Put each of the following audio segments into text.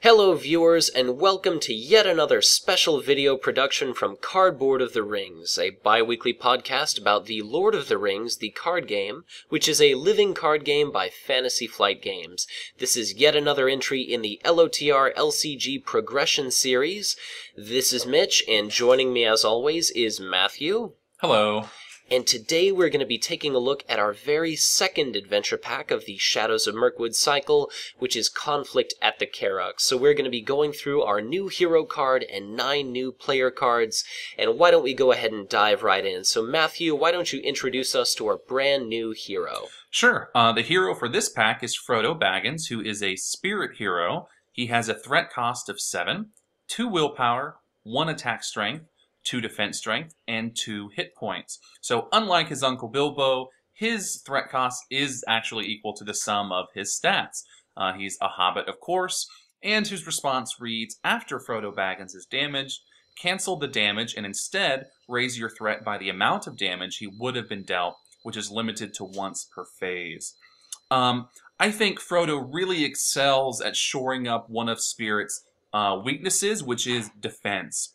Hello viewers, and welcome to yet another special video production from Cardboard of the Rings, a bi-weekly podcast about the Lord of the Rings, the card game, which is a living card game by Fantasy Flight Games. This is yet another entry in the LOTR LCG progression series. This is Mitch, and joining me as always is Matthew. Hello. And today we're going to be taking a look at our very second adventure pack of the Shadows of Mirkwood cycle, which is Conflict at the Carrock. So we're going to be going through our new hero card and 9 new player cards, and why don't we go ahead and dive right in. So Matthew, why don't you introduce us to our brand new hero? Sure. The hero for this pack is Frodo Baggins, who is a spirit hero. He has a threat cost of 7, 2 willpower, 1 attack strength, 2 defense strength, and 2 hit points. So unlike his Uncle Bilbo, his threat cost is actually equal to the sum of his stats. He's a hobbit, of course, and his response reads, after Frodo Baggins is damaged, cancel the damage and instead raise your threat by the amount of damage he would have been dealt, which is limited to once per phase. I think Frodo really excels at shoring up one of Spirit's weaknesses, which is defense.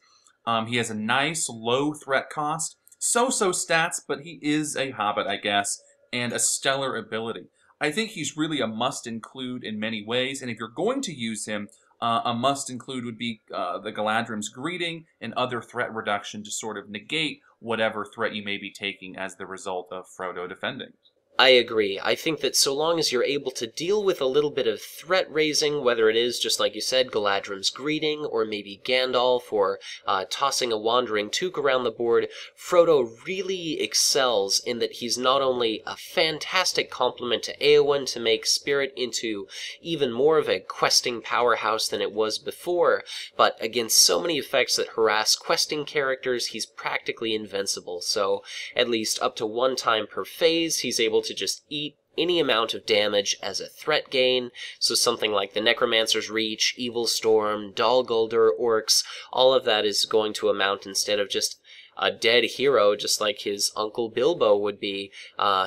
He has a nice low threat cost, so-so stats, but he is a hobbit, I guess, and a stellar ability. I think he's really a must-include in many ways, and if you're going to use him, a must-include would be the Galadrim's Greeting and other threat reduction to sort of negate whatever threat you may be taking as the result of Frodo defending. I agree. I think that so long as you're able to deal with a little bit of threat raising, whether it is, just like you said, Galadrim's Greeting, or maybe Gandalf, or tossing a Wandering Took around the board, Frodo really excels in that he's not only a fantastic complement to Éowyn to make Spirit into even more of a questing powerhouse than it was before, but against so many effects that harass questing characters, he's practically invincible. So, at least up to 1 time per phase, he's able to just eat any amount of damage as a threat gain, so something like the Necromancer's Reach, Evil Storm, Dol Guldur, Orcs, all of that is going to amount, instead of just a dead hero, just like his Uncle Bilbo would be,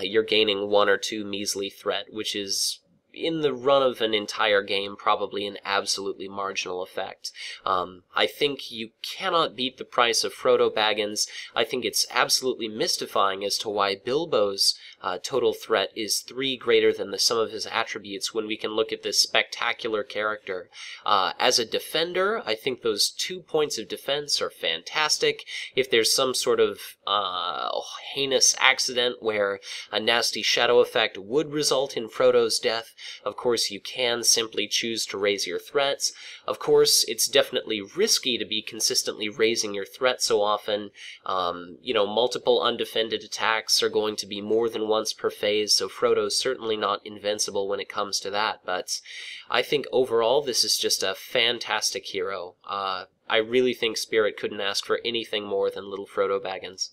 you're gaining 1 or 2 measly threat, which is, in the run of an entire game, probably an absolutely marginal effect. I think you cannot beat the price of Frodo Baggins. I think it's absolutely mystifying as to why Bilbo's total threat is 3 greater than the sum of his attributes when we can look at this spectacular character. As a defender, I think those 2 points of defense are fantastic. If there's some sort of heinous accident where a nasty shadow effect would result in Frodo's death, of course you can simply choose to raise your threats. Of course, it's definitely risky to be consistently raising your threat so often. Multiple undefended attacks are going to be more than once per phase, so Frodo's certainly not invincible when it comes to that, but I think overall this is just a fantastic hero. I really think Spirit couldn't ask for anything more than little Frodo Baggins.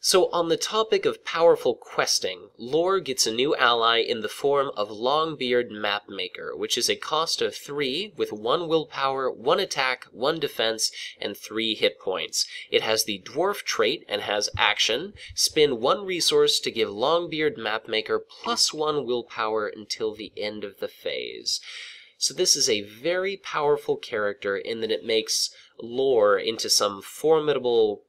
So on the topic of powerful questing, Lore gets a new ally in the form of Longbeard Mapmaker, which is a cost of 3 with 1 willpower, 1 attack, 1 defense, and 3 hit points. It has the dwarf trait and has action. Spend 1 resource to give Longbeard Mapmaker +1 willpower until the end of the phase. So this is a very powerful character in that it makes Lore into some formidable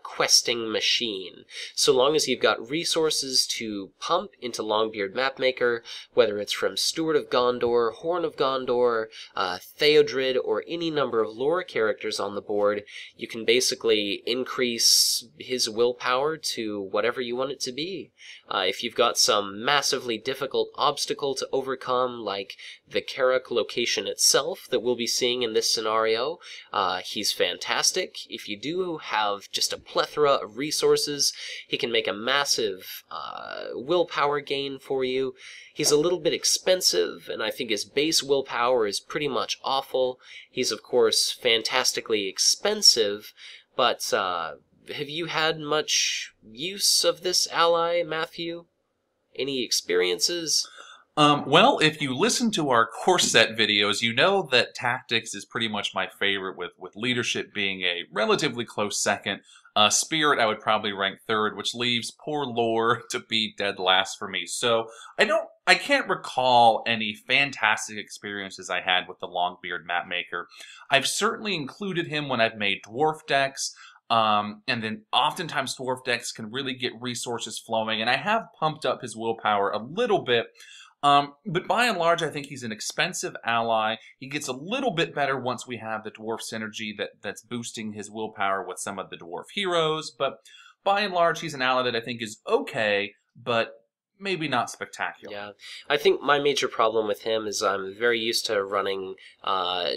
questing machine. So long as you've got resources to pump into Longbeard Mapmaker, whether it's from Steward of Gondor, Horn of Gondor, Theodred, or any number of lore characters on the board, you can basically increase his willpower to whatever you want it to be. If you've got some massively difficult obstacle to overcome, like the Carrock location itself that we'll be seeing in this scenario, he's fantastic. If you do have just a plethora of resources, he can make a massive willpower gain for you. He's a little bit expensive, and I think his base willpower is pretty much awful. He's, of course, fantastically expensive, but have you had much use of this ally, Matthew? Any experiences? Well, if you listen to our course set videos, you know that tactics is pretty much my favorite, with leadership being a relatively close second. Spirit, I would probably rank third, which leaves poor Lore to be dead last for me. So I can't recall any fantastic experiences I had with the Longbeard Mapmaker. I've certainly included him when I've made dwarf decks. And then oftentimes dwarf decks can really get resources flowing, and I have pumped up his willpower a little bit. But by and large, I think he's an expensive ally. He gets a little bit better once we have the dwarf synergy that's boosting his willpower with some of the dwarf heroes. But by and large, he's an ally that I think is okay, but maybe not spectacular. Yeah, I think my major problem with him is I'm very used to running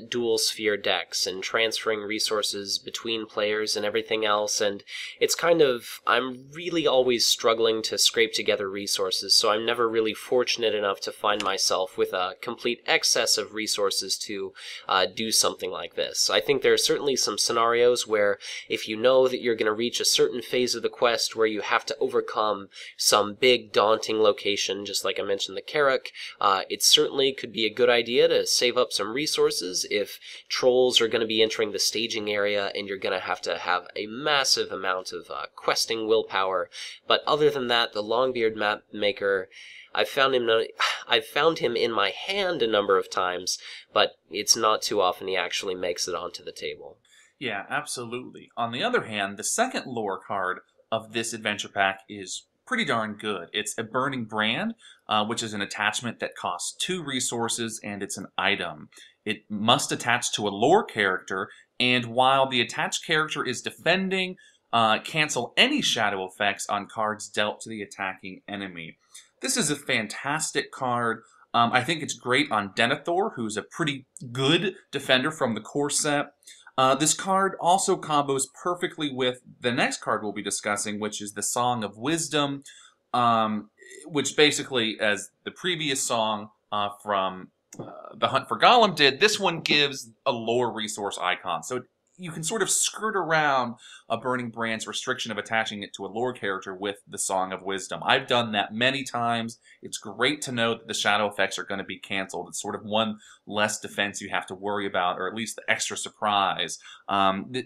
dual sphere decks and transferring resources between players and everything else, and it's kind of, I'm really always struggling to scrape together resources, so I'm never really fortunate enough to find myself with a complete excess of resources to do something like this. I think there are certainly some scenarios where if you know that you're going to reach a certain phase of the quest where you have to overcome some big daunting location, just like I mentioned the Carrock, it certainly could be a good idea to save up some resources if trolls are going to be entering the staging area and you're going to have a massive amount of questing willpower. But other than that, the Longbeard Mapmaker, I've found him in my hand a number of times, but it's not too often he actually makes it onto the table. Yeah, absolutely. On the other hand, the second lore card of this adventure pack is pretty darn good. It's a Burning Brand, which is an attachment that costs 2 resources, and it's an item. It must attach to a lore character, and while the attached character is defending, cancel any shadow effects on cards dealt to the attacking enemy. This is a fantastic card. I think it's great on Denethor, who's a pretty good defender from the core set. This card also combos perfectly with the next card we'll be discussing, which is the Song of Wisdom, which basically, as the previous song from The Hunt for Gollum did, this one gives a lore resource icon. So you can sort of skirt around a Burning Brand's restriction of attaching it to a lore character with the Song of Wisdom. I've done that many times. It's great to know that the shadow effects are going to be canceled. It's sort of one less defense you have to worry about, or at least the extra surprise.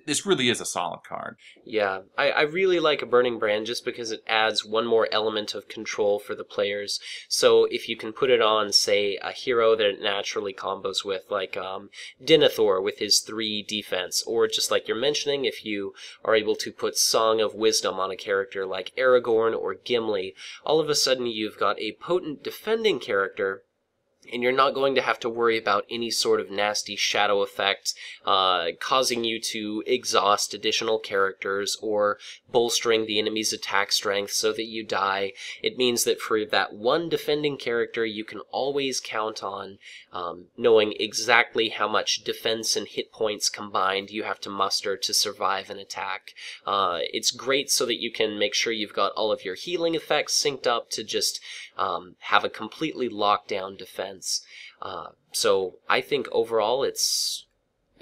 This really is a solid card. Yeah, I really like a Burning Brand just because it adds one more element of control for the players. So if you can put it on, say, a hero that it naturally combos with, like Denethor with his 3 defense, or just like you're mentioning, if you are able to put Song of Wisdom on a character like Aragorn or Gimli, all of a sudden you've got a potent defending character, and you're not going to have to worry about any sort of nasty shadow effect causing you to exhaust additional characters or bolstering the enemy's attack strength so that you die. It means that for that one defending character, you can always count on knowing exactly how much defense and hit points combined you have to muster to survive an attack. It's great so that you can make sure you've got all of your healing effects synced up to just have a completely locked down defense. So I think overall it's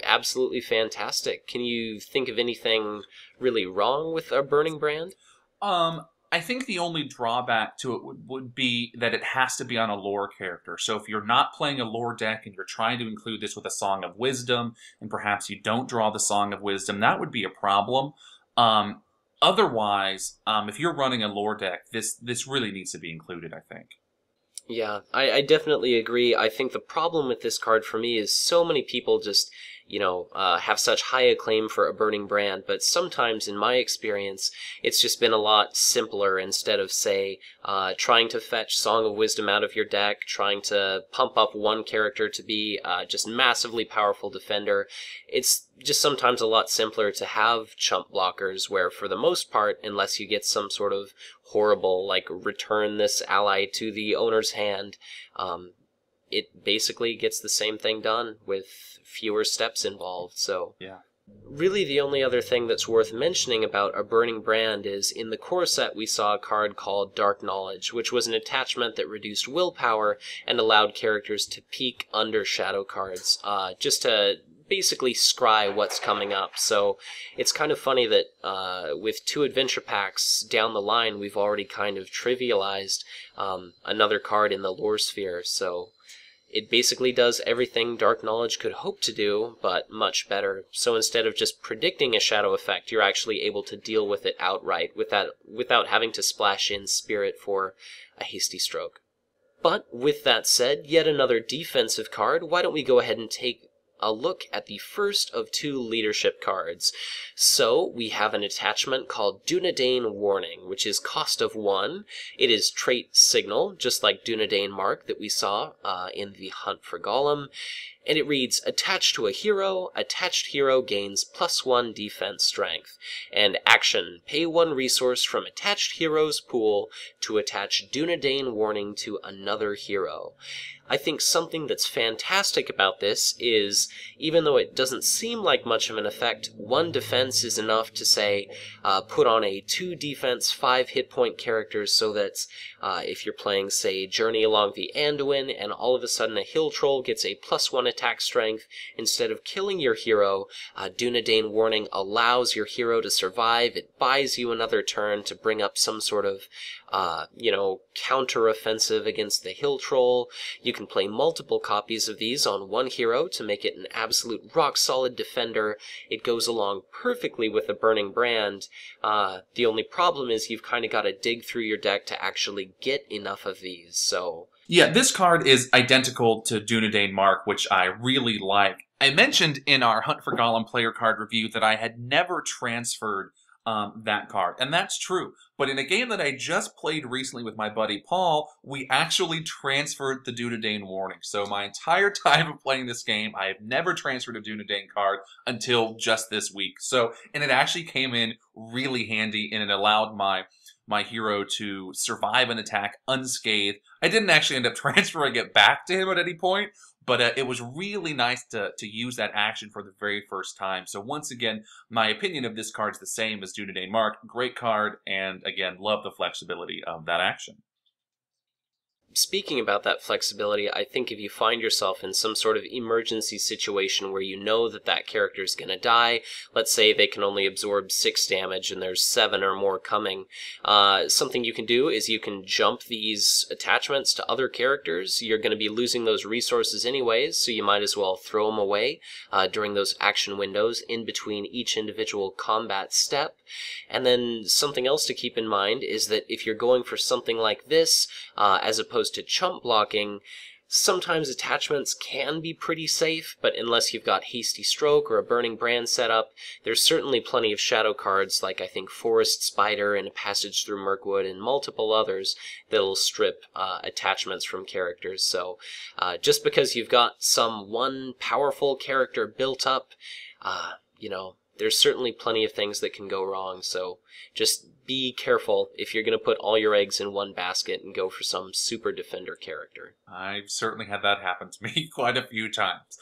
absolutely fantastic. Can you think of anything really wrong with a Burning Brand? I think the only drawback to it would be that it has to be on a lore character. So if you're not playing a lore deck and you're trying to include this with a Song of Wisdom, and perhaps you don't draw the Song of Wisdom, that would be a problem. Otherwise, if you're running a lore deck, this really needs to be included, I think. Yeah, I definitely agree. I think the problem with this card for me is so many people just, have such high acclaim for a Burning Brand, but sometimes in my experience, it's just been a lot simpler. Instead of, say, trying to fetch Song of Wisdom out of your deck, trying to pump up one character to be just massively powerful defender, it's just sometimes a lot simpler to have chump blockers where, for the most part, unless you get some sort of horrible, like, return this ally to the owner's hand, it basically gets the same thing done with fewer steps involved. So yeah. Really the only other thing that's worth mentioning about a Burning Brand is in the core set we saw a card called Dark Knowledge, which was an attachment that reduced willpower and allowed characters to peek under shadow cards, just to basically scry what's coming up. So it's kind of funny that with 2 adventure packs down the line, we've already kind of trivialized another card in the lore sphere. So It basically does everything Dark Knowledge could hope to do, but much better. So instead of just predicting a shadow effect, you're actually able to deal with it outright without having to splash in Spirit for a hasty stroke. But with that said, yet another defensive card. Why don't we go ahead and take a look at the first of 2 leadership cards. So we have an attachment called Dayne Warning, which is cost of 1. It is trait signal, just like Dayne Mark that we saw in the Hunt for Gollum. And it reads, attached to a hero, attached hero gains +1 defense strength. And action, pay 1 resource from attached hero's pool to attach Dayne Warning to another hero. I think something that's fantastic about this is, even though it doesn't seem like much of an effect, 1 defense is enough to say, put on a 2 defense, 5 hit point characters so that if you're playing, say, Journey Along the Anduin, and all of a sudden a hill troll gets a +1 attack strength, instead of killing your hero, Dayne Warning allows your hero to survive. It buys you another turn to bring up some sort of counter-offensive against the hill troll. You can play multiple copies of these on 1 hero to make it an absolute rock-solid defender. It goes along perfectly with the Burning Brand. The only problem is you've kind of got to dig through your deck to actually get enough of these, so... Yeah, this card is identical to Dayne Mark, which I really like. I mentioned in our Hunt for Gollum player card review that I had never transferred that card, and that's true. But in a game that I just played recently with my buddy Paul, we actually transferred the Dayne Warning. So my entire time of playing this game, I have never transferred a Dayne card until just this week. And it actually came in really handy, and it allowed my hero to survive an attack unscathed. I didn't actually end up transferring it back to him at any point, but it was really nice to use that action for the very first time. So once again, my opinion of this card is the same as Dayne Mark. Great card, and again, love the flexibility of that action. Speaking about that flexibility, I think if you find yourself in some sort of emergency situation where you know that that character is going to die, let's say they can only absorb 6 damage and there's 7 or more coming, something you can do is you can jump these attachments to other characters. You're going to be losing those resources anyways, so you might as well throw them away during those action windows in between each individual combat step. And then something else to keep in mind is that if you're going for something like this, as opposed to chump blocking, sometimes attachments can be pretty safe, but unless you've got Hasty Stroke or a Burning Brand set up, there's certainly plenty of shadow cards like I think Forest Spider and A Passage Through Mirkwood and multiple others that'll strip attachments from characters. So just because you've got some one powerful character built up, there's certainly plenty of things that can go wrong, so just be careful if you're going to put all your eggs in one basket and go for some super defender character. I've certainly had that happen to me quite a few times.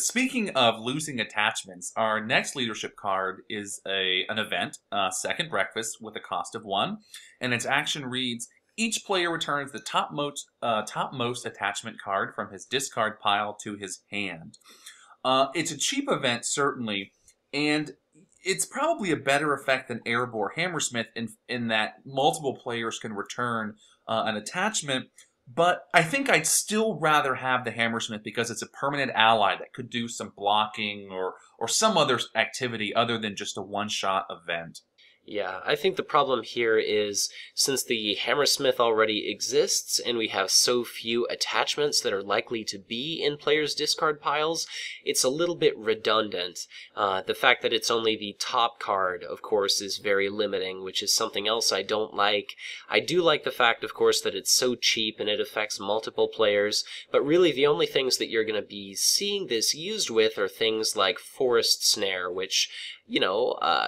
Speaking of losing attachments, our next leadership card is an event, Second Breakfast, with a cost of 1, and its action reads, each player returns the topmost attachment card from his discard pile to his hand. It's a cheap event, certainly, and it's probably a better effect than Erebor Hammersmith in that multiple players can return an attachment, but I think I'd still rather have the Hammersmith because it's a permanent ally that could do some blocking or some other activity other than just a one-shot event. Yeah, I think the problem here is, since the Hammersmith already exists, and we have so few attachments that are likely to be in players' discard piles, it's a little bit redundant. The fact that it's only the top card, of course, is very limiting, which is something else I don't like. I do like the fact, of course, that it's so cheap and it affects multiple players, but really the only things that you're going to be seeing this used with are things like Forest Snare, which,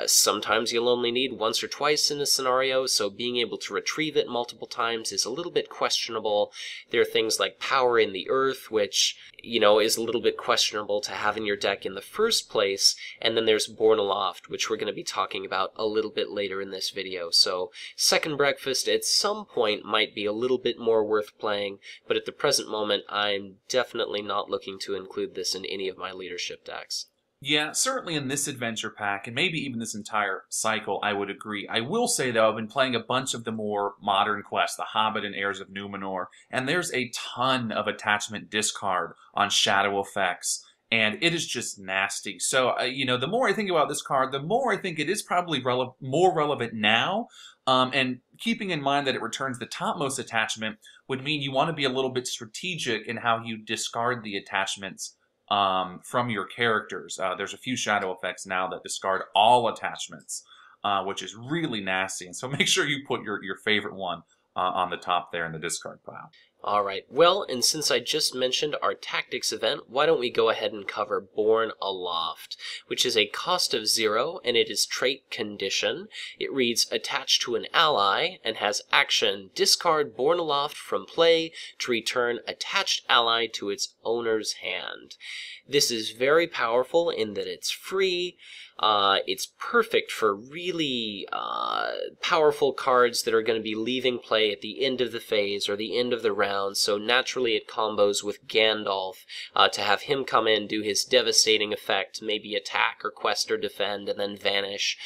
sometimes you'll only need once or twice in a scenario, so being able to retrieve it multiple times is a little bit questionable. There are things like Power in the Earth, which, is a little bit questionable to have in your deck in the first place, and then there's Borne Aloft, which we're going to be talking about a little bit later in this video. So Second Breakfast at some point might be a little bit more worth playing, but at the present moment I'm definitely not looking to include this in any of my leadership decks. Yeah, certainly in this adventure pack, and maybe even this entire cycle, I would agree. I will say, though, I've been playing a bunch of the more modern quests, The Hobbit and Heirs of Numenor, and there's a ton of attachment discard on shadow effects, and it is just nasty. So, the more I think about this card, the more I think it is probably more relevant now. And keeping in mind that it returns the topmost attachment would mean you want to be a little bit strategic in how you discard the attachments from your characters. There's a few shadow effects now that discard all attachments, which is really nasty. And so make sure you put your favorite one on the top there in the discard pile. All right, well, and since I just mentioned our tactics event, why don't we go ahead and cover Borne Aloft, which is a cost of 0, and it is trait condition. It reads, attached to an ally, and has action, discard Borne Aloft from play to return attached ally to its owner's hand. This is very powerful in that it's free. It's perfect for really powerful cards that are going to be leaving play at the end of the phase or the end of the round, so naturally it combos with Gandalf to have him come in, do his devastating effect, maybe attack or quest or defend, and then vanish.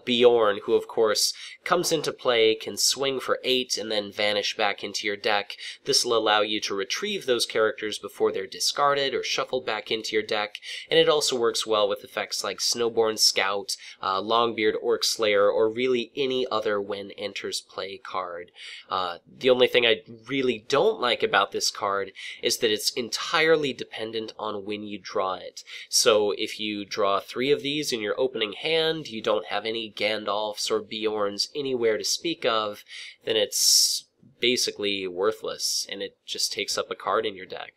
Bjorn, who of course comes into play, can swing for 8 and then vanish back into your deck. This will allow you to retrieve those characters before they're discarded or shuffled back into your deck, and it also works well with effects like Snowborn Scout, Longbeard Orc Slayer, or really any other when enters play card. The only thing I really don't like about this card is that it's entirely dependent on when you draw it. So if you draw 3 of these in your opening hand, you don't have any Gandalfs or Bjorns anywhere to speak of, then it's basically worthless, and it just takes up a card in your deck.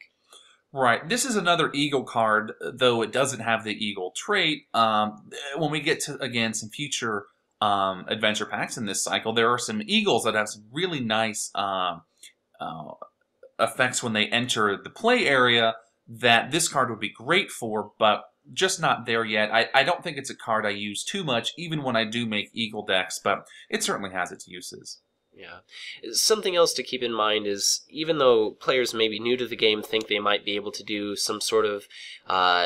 Right. This is another eagle card, though it doesn't have the eagle trait. When we get to, again, some future adventure packs in this cycle, there are some eagles that have some really nice effects when they enter the play area that this card would be great for, but just not there yet. I don't think it's a card I use too much, even when I do make eagle decks, but it certainly has its uses. Yeah. Something else to keep in mind is, even though players maybe new to the game think they might be able to do some sort of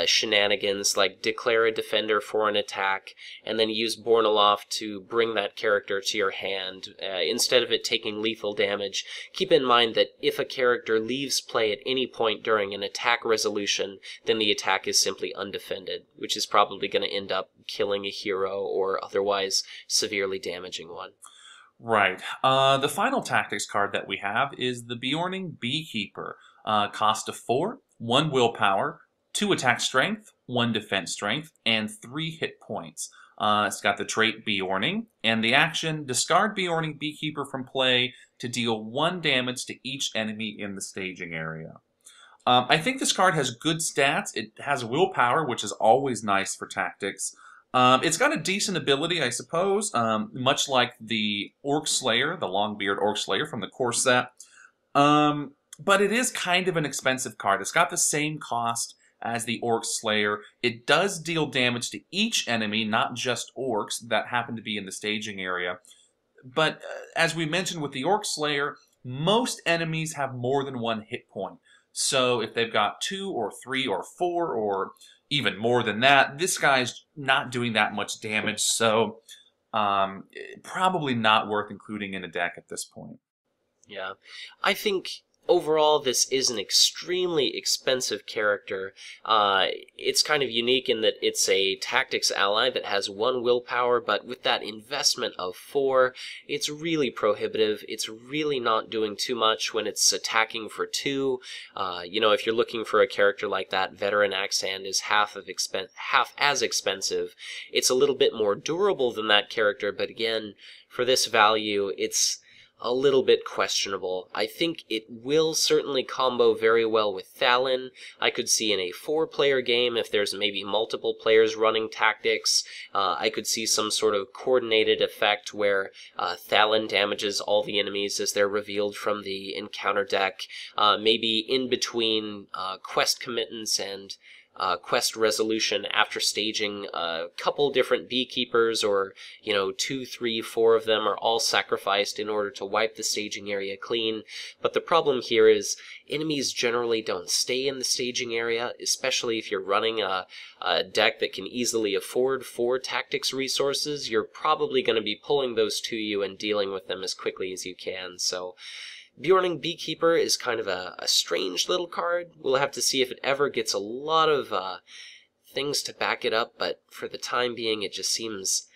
shenanigans, like declare a defender for an attack, and then use Borne Aloft to bring that character to your hand, instead of it taking lethal damage, keep in mind that if a character leaves play at any point during an attack resolution, then the attack is simply undefended, which is probably going to end up killing a hero or otherwise severely damaging one. Right. The final tactics card that we have is the Ordnung Beekeeper. Cost of 4, 1 willpower, 2 attack strength, 1 defense strength, and 3 hit points. It's got the trait Beorning, and the action, discard Ordnung Beekeeper from play to deal 1 damage to each enemy in the staging area. I think this card has good stats. It has willpower, which is always nice for tactics. It's got a decent ability, I suppose, much like the Orc Slayer, the Longbeard Orc Slayer from the core set. But it is kind of an expensive card. It's got the same cost as the Orc Slayer. It does deal damage to each enemy, not just orcs that happen to be in the staging area. But as we mentioned with the Orc Slayer, most enemies have more than 1 hit point. So if they've got 2 or 3 or 4 or even more than that, this guy's not doing that much damage, so probably not worth including in a deck at this point. Yeah, I think overall this is an extremely expensive character. It's kind of unique in that it's a tactics ally that has 1 willpower, but with that investment of 4, it's really prohibitive. It's really not doing too much when it's attacking for 2. If you're looking for a character like that, Veteran Axe Hand is half as expensive. It's a little bit more durable than that character, but again, for this value, it's a little bit questionable. I think it will certainly combo very well with Thalin. I could see in a 4-player game, if there's maybe multiple players running tactics, I could see some sort of coordinated effect where Thalin damages all the enemies as they're revealed from the encounter deck, maybe in between quest commitments and quest resolution after staging a couple different beekeepers, or, 2, 3, 4 of them are all sacrificed in order to wipe the staging area clean. But the problem here is enemies generally don't stay in the staging area, especially if you're running a deck that can easily afford 4 tactics resources. You're probably going to be pulling those to you and dealing with them as quickly as you can. So Ordnung Beekeeper is kind of a strange little card. We'll have to see if it ever gets a lot of things to back it up, but for the time being, it just seems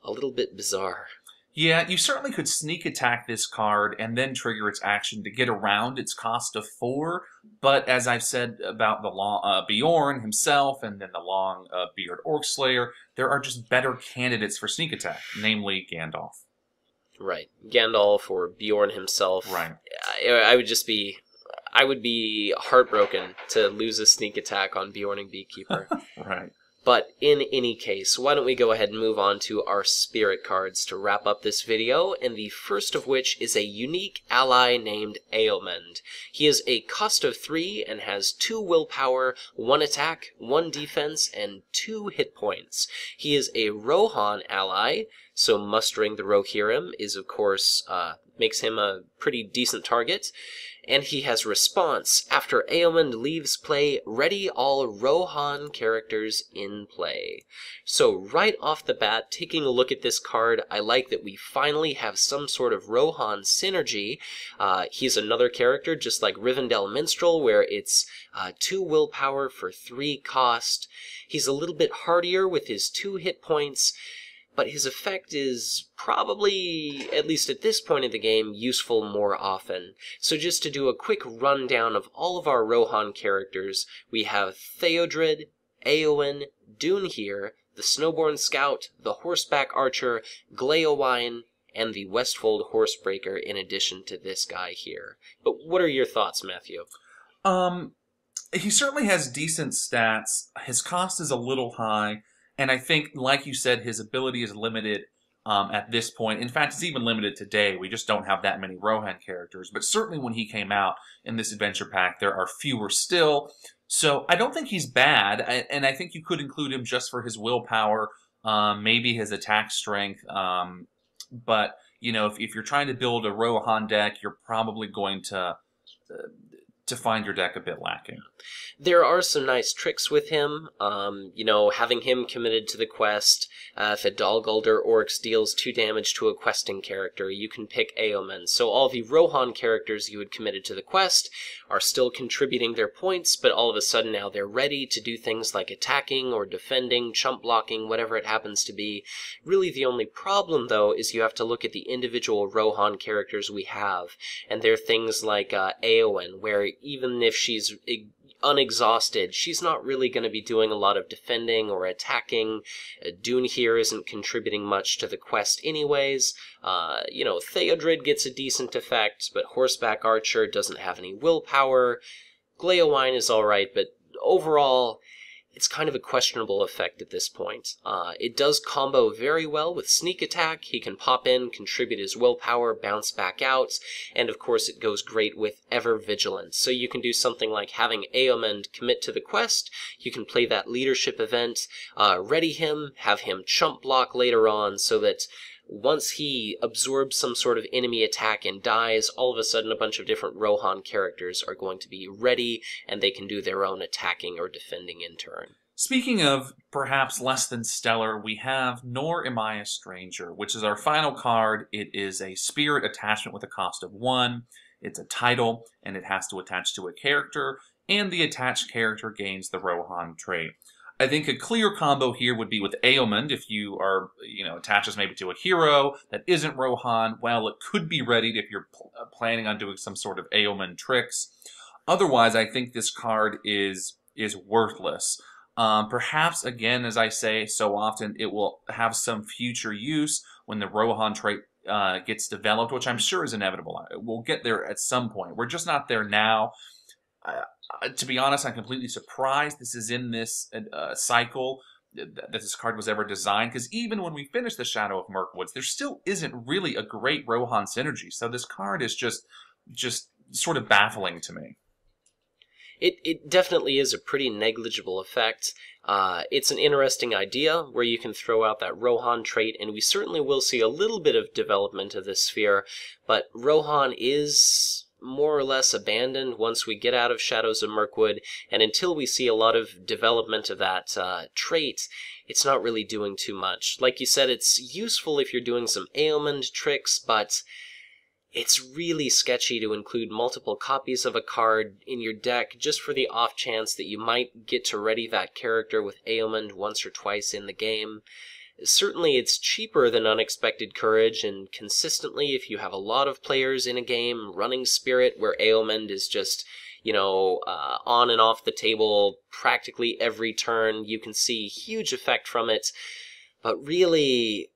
a little bit bizarre. Yeah, you certainly could sneak attack this card and then trigger its action to get around its cost of 4, but as I've said about the Bjorn himself and then the Long-Beard Orc Slayer, there are just better candidates for sneak attack, namely Gandalf. Right. Gandalf or Bjorn himself. Right. I would be heartbroken to lose a sneak attack on Ordnung Beekeeper. Right. But in any case, why don't we go ahead and move on to our spirit cards to wrap up this video, and the first of which is a unique ally named Eomund. He is a cost of 3 and has 2 willpower, 1 attack, 1 defense, and 2 hit points. He is a Rohan ally, so mustering the Rohirrim is, of course, makes him a pretty decent target. And he has response. After Eomund leaves play, ready all Rohan characters in play. So right off the bat, taking a look at this card, I like that we finally have some sort of Rohan synergy. He's another character, just like Rivendell Minstrel, where it's 2 willpower for 3 cost. He's a little bit hardier with his 2 hit points, but his effect is probably, at least at this point in the game, useful more often. So just to do a quick rundown of all of our Rohan characters, we have Theodred, Eowyn, Dunhir, the Snowborn Scout, the Horseback Archer, Gleowine, and the Westfold Horsebreaker, in addition to this guy here. But what are your thoughts, Matthew? He certainly has decent stats. His cost is a little high. And I think, like you said, his ability is limited at this point. In fact, it's even limited today. We just don't have that many Rohan characters. But certainly when he came out in this adventure pack, there are fewer still. So I don't think he's bad. And I think you could include him just for his willpower, maybe his attack strength. But, if you're trying to build a Rohan deck, you're probably going to find your deck a bit lacking. There are some nice tricks with him, having him committed to the quest. If a Dalguldur Orcs deals 2 damage to a questing character, you can pick Eomund. So all the Rohan characters you had committed to the quest are still contributing their points, but all of a sudden now they're ready to do things like attacking or defending, chump blocking, whatever it happens to be. Really the only problem, though, is you have to look at the individual Rohan characters we have, and they're things like Eowyn, where even if she's unexhausted, she's not really going to be doing a lot of defending or attacking. Dunhir isn't contributing much to the quest anyways. Theodred gets a decent effect, but Horseback Archer doesn't have any willpower. Gleowine is alright, but overall, it's kind of a questionable effect at this point. It does combo very well with Sneak Attack. He can pop in, contribute his willpower, bounce back out, and of course it goes great with Ever Vigilance. So you can do something like having Eomund commit to the quest, you can play that leadership event, ready him, have him chump block later on, so that once he absorbs some sort of enemy attack and dies, all of a sudden a bunch of different Rohan characters are going to be ready, and they can do their own attacking or defending in turn. Speaking of perhaps less than stellar, we have Nor Am I a Stranger, which is our final card. It is a spirit attachment with a cost of 1. It's a title, and it has to attach to a character, and the attached character gains the Rohan trait. I think a clear combo here would be with Eomund. If you are, attaches maybe to a hero that isn't Rohan, well, it could be readied if you're planning on doing some sort of Eomund tricks. Otherwise, I think this card is worthless. Perhaps, again, as I say so often, it will have some future use when the Rohan trait gets developed, which I'm sure is inevitable. We'll get there at some point. We're just not there now. To be honest, I'm completely surprised this is in this cycle, that this card was ever designed, because even when we finish the Shadow of Mirkwood, there still isn't really a great Rohan synergy. So this card is just sort of baffling to me. It definitely is a pretty negligible effect. It's an interesting idea where you can throw out that Rohan trait, and we certainly will see a little bit of development of this sphere, but Rohan is more or less abandoned once we get out of Shadows of Mirkwood, and until we see a lot of development of that trait, it's not really doing too much. Like you said, it's useful if you're doing some ailment tricks, but it's really sketchy to include multiple copies of a card in your deck just for the off chance that you might get to ready that character with ailment once or twice in the game. Certainly it's cheaper than Unexpected Courage, and consistently if you have a lot of players in a game running Spirit where ailment is just, on and off the table practically every turn, you can see huge effect from it. But really,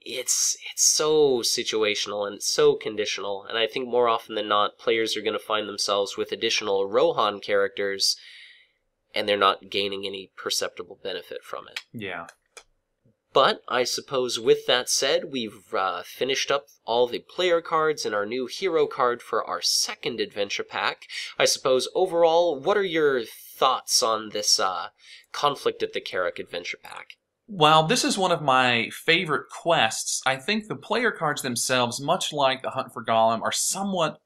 it's so situational and so conditional, and I think more often than not, players are going to find themselves with additional Rohan characters, and they're not gaining any perceptible benefit from it. Yeah. But I suppose with that said, we've finished up all the player cards and our new hero card for our second adventure pack. I suppose overall, what are your thoughts on this conflict at the Carrock Adventure Pack? While this is one of my favorite quests, I think the player cards themselves, much like the Hunt for Gollum, are somewhat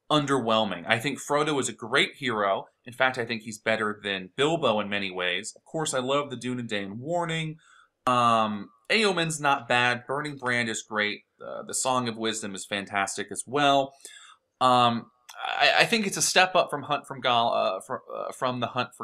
underwhelming. I think Frodo is a great hero. In fact, I think he's better than Bilbo in many ways. Of course, I love the Dayne warning. Eowyn's not bad. Burning Brand is great. The Song of Wisdom is fantastic as well. I think it's a step up from the Hunt for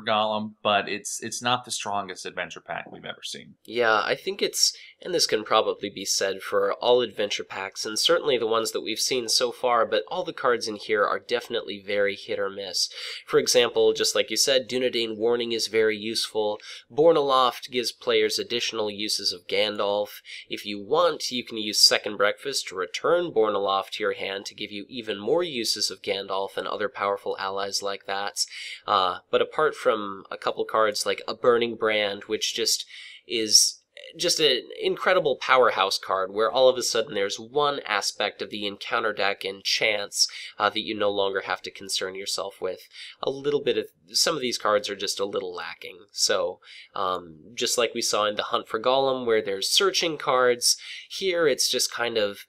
Gollum, but it's not the strongest adventure pack we've ever seen. Yeah, I think it's, and this can probably be said for all adventure packs, and certainly the ones that we've seen so far, but all the cards in here are definitely very hit or miss. For example, just like you said, Dayne Warning is very useful. Borne Aloft gives players additional uses of Gandalf. If you want, you can use Second Breakfast to return Borne Aloft to your hand to give you even more uses of Gandalf and other powerful allies like that. But apart from a couple cards like a Burning Brand, which is just an incredible powerhouse card where all of a sudden there's one aspect of the encounter deck and chance that you no longer have to concern yourself with. Some of these cards are just a little lacking. So, just like we saw in the Hunt for Gollum where there's searching cards, here it's just kind of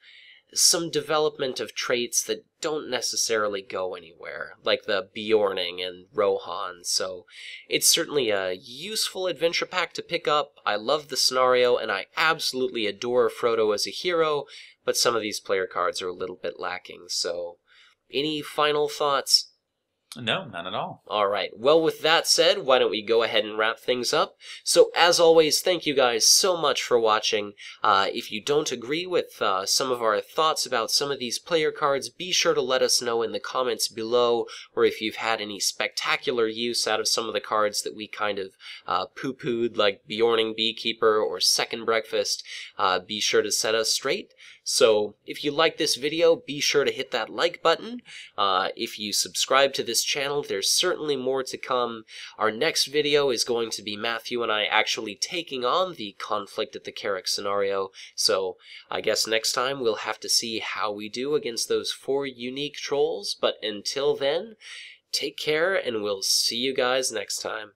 some development of traits that don't necessarily go anywhere, like the Bjorning and Rohan, so it's certainly a useful adventure pack to pick up. I love the scenario, and I absolutely adore Frodo as a hero, but some of these player cards are a little bit lacking, so any final thoughts? No, none at all. All right. Well, with that said, why don't we go ahead and wrap things up? So, as always, thank you guys so much for watching. If you don't agree with some of our thoughts about some of these player cards, be sure to let us know in the comments below, or if you've had any spectacular use out of some of the cards that we kind of poo-pooed, like Ordnung Beekeeper or Second Breakfast, be sure to set us straight. So, if you like this video, be sure to hit that like button. If you subscribe to this channel, there's certainly more to come. Our next video is going to be Matthew and I actually taking on the conflict at the Carrock scenario, so I guess next time we'll have to see how we do against those 4 unique trolls, but until then, take care and we'll see you guys next time.